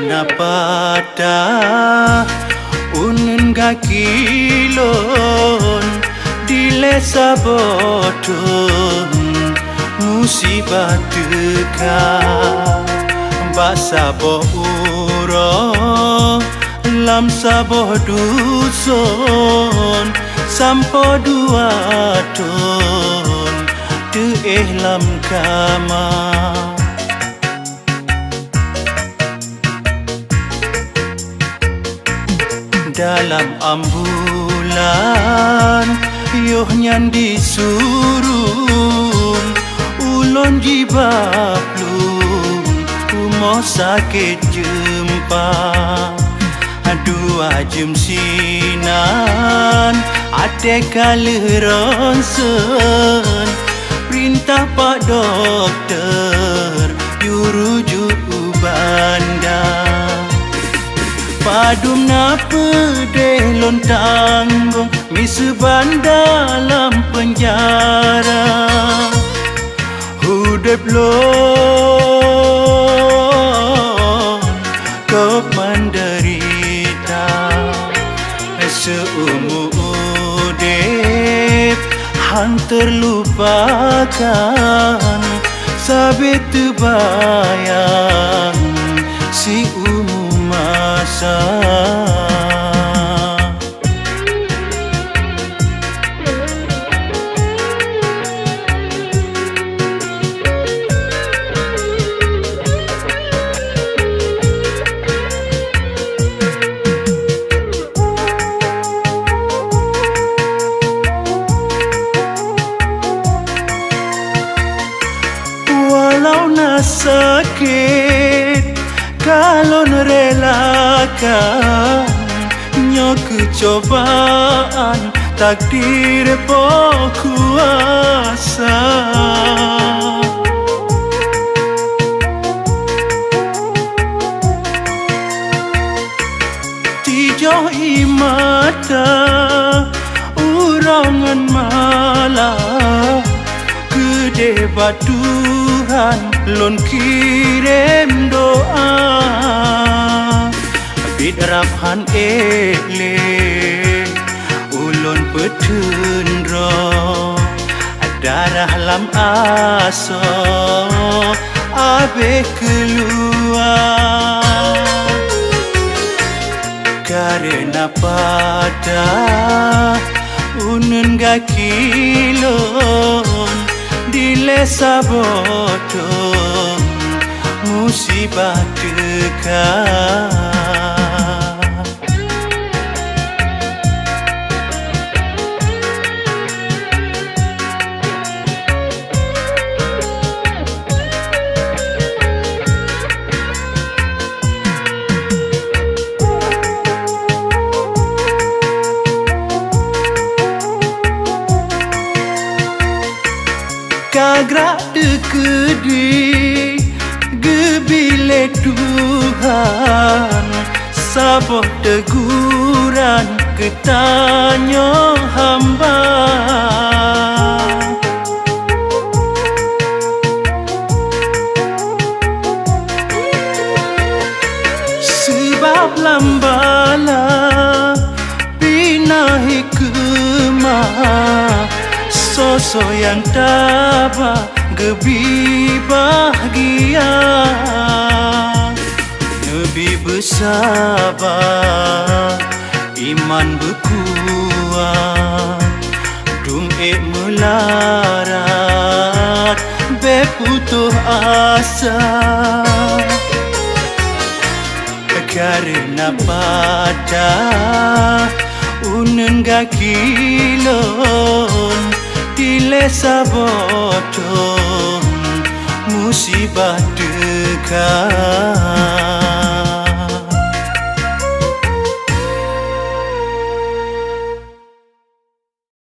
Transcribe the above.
Karena pada unun gakilon dilesa bodon musibah dekat basa bouro lam saboh dusun sampo dua ton te lam kama dalam ambulan yoh nyan disurun ulon jibaplun umoh sakit jempa dua jam sinan ate kali ronsen perintah pak dokter yurujuk bandar padum na pedeh lontang miseban dalam penjara hudep lon kau menderita seumur udip hang terlupakan sabit terbayang si umur masa walau nak sakit kalau nerelakan nyo kecobaan takdir po kuasa tijoh imata urangan malam kedebat Tuhan lon kirim doa bidraphan ele ulun petendro darah lam aso abe keluar karena pada unun gakilon dilesa bodon musibah dekat kagrak dekedi gebile Tuhan saboh teguran ketanyo hamba sebab lambala bina hikmah sosok yang tabah gebi bahagia lebih bersabar iman berkuat dum melarat beputuh asa karena pada unun gakilon dilesa bodon musibah dekat